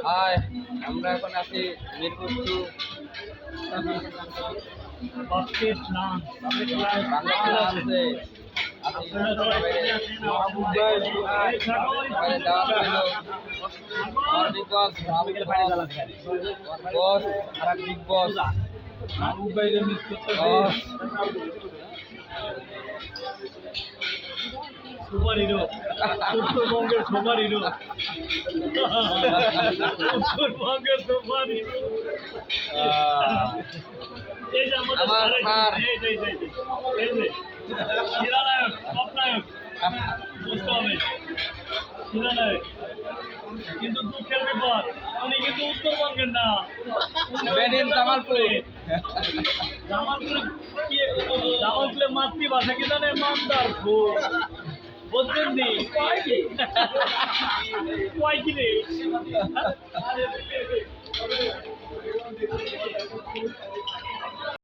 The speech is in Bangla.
হাই, আমরা এখন আছি মিরপুর টু বাংলাদেশে সুপার হিরো উত্তরবঙ্গের সুপার হিরো উত্তরবঙ্গের সুপার হিরো এই যে আমাদের এই যে শিলানায়ক স্বপ্নায়ক বুঝতে হবে শিলানায়ক কিন্তু দুঃখের ব্যাপার উনি কিন্তু উত্তরবঙ্গের না জামালপুরে মাতৃভাষা কি জানে মামদার ফুল বলছেন নি কয় কি রে